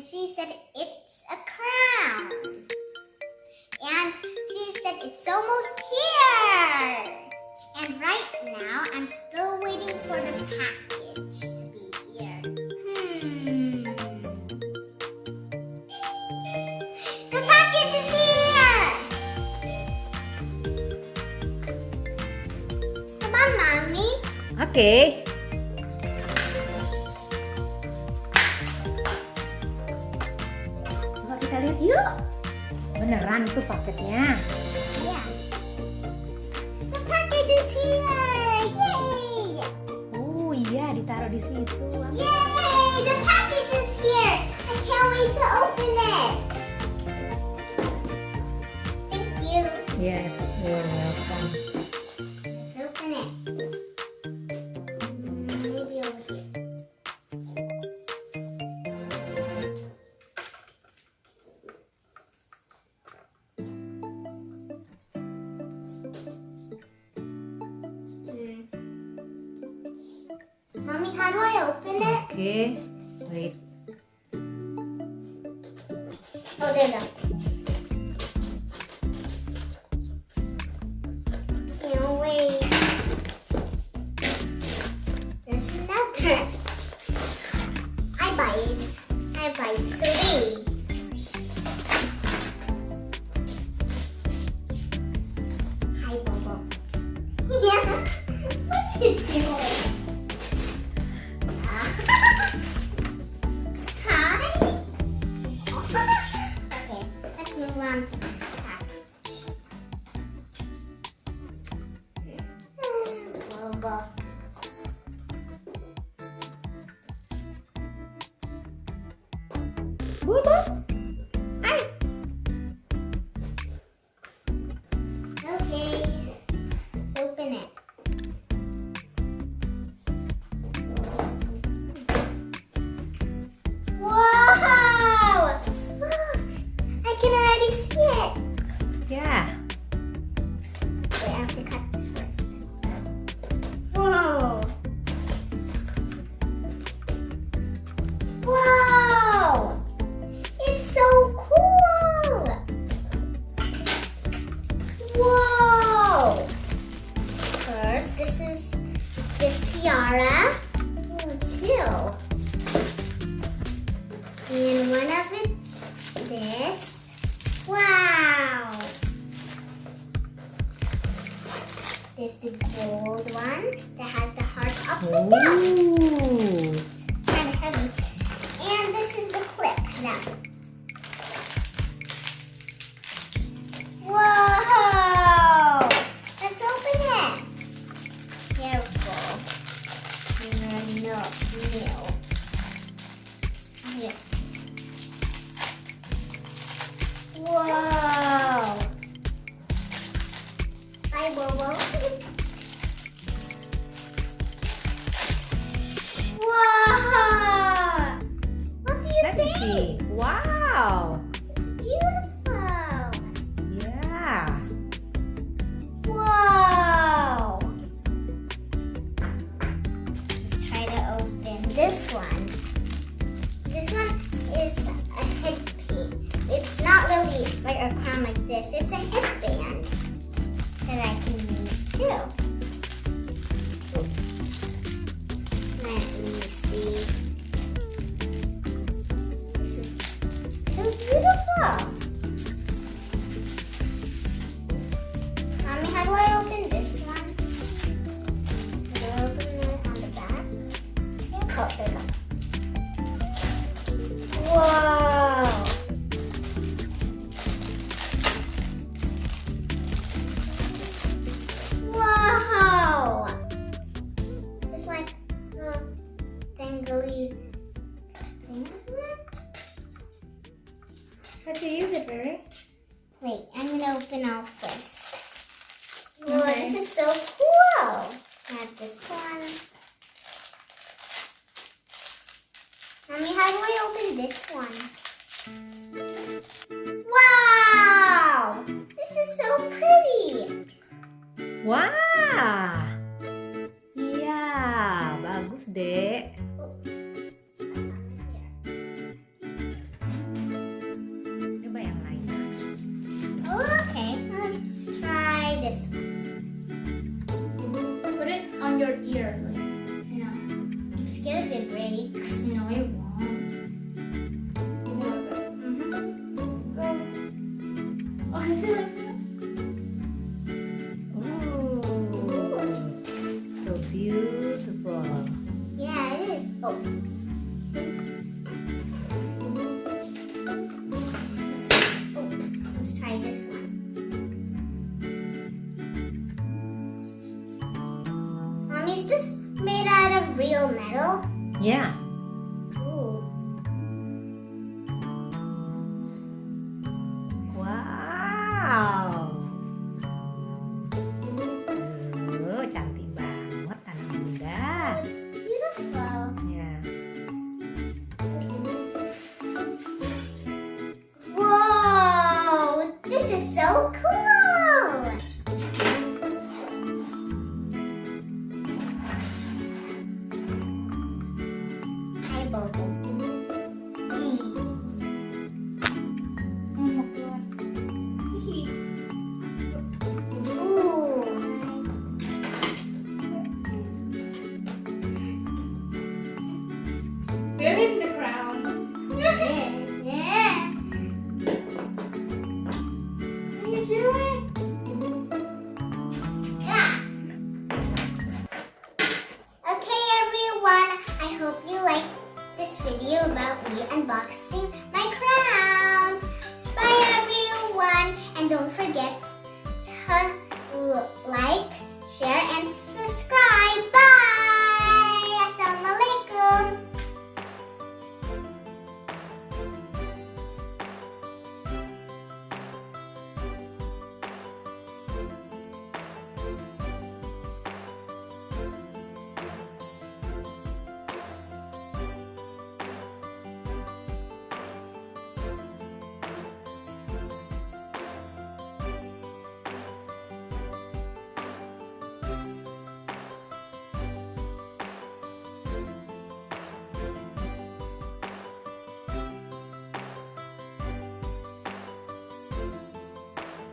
and she said it's a crown. And she said it's almost here. And right now, I'm still waiting for the package to be here. The package is here! Come on, Mommy. Oke. Coba kita lihat yuk. Beneran itu paketnya. Yeah. The package is here! Yay! Oh iya, ditaruh di situ. Yay! The package is here! I can't wait to open it! Thank you. Yes, you're welcome. Let's open it. Maybe over here. Mommy, how do I open it? Oke, wait. Oh, there you go. Can't wait. There's another. I buy 3. Hi, Bobo. Yeah. What are you doing? Hi. Okay, let's move on to this package. Bobo. Bobo. Hi. Okay, let's open it. Wow! Look, I can already see it. Ya, Wait, I have to cut this first. Whoa! Wow! It's so cool! Whoa! First, this is this tiara. Ooh, 2. And one of it's this. Wow! This is the gold one that has the heart upside down. Ooh. It's kind of heavy. And this is the clip. Now. Whoa! Let's open it. Careful. You already know it's new. Here. Whoa! Hi, Bobo. Whoa! What do you Let me think? see. Wow. It's beautiful. Yeah. Whoa! Let's try to open this one. This one is a headpiece. It's not really like a crown like this. It's a headband that I can use too. Let me see. This is so beautiful. Mommy, how do I open this one? How do I open it on the back? Yeah, oh, there we go. Whoa! Wow! It's like a dangly thing. How do you use it, Barry? Wait, I'm gonna open all first. Whoa, Okay. this is so cool! I have this one. Mommy, how do I open this one? Wow! This is so pretty! Wah. Iya, bagus, Dek. this one. Put it on your ear. I'm scared if it breaks. No, it won't. Go. Oh, is it like that? Ooh, so beautiful. Yeah, it is. Oh. Let's try this one. Mommy, is this made out of real metal? Yeah. Ooh. Wow. Cantik banget anak bunda. It's beautiful. Ya. Whoa! This is so cool! Hi, Bobo. Oh my god. Ooh. We're in the ground. Yeah. What are you doing? Yeah. Okay, everyone. I hope you liked this video about me unboxing my crowns. Bye, everyone. And don't forget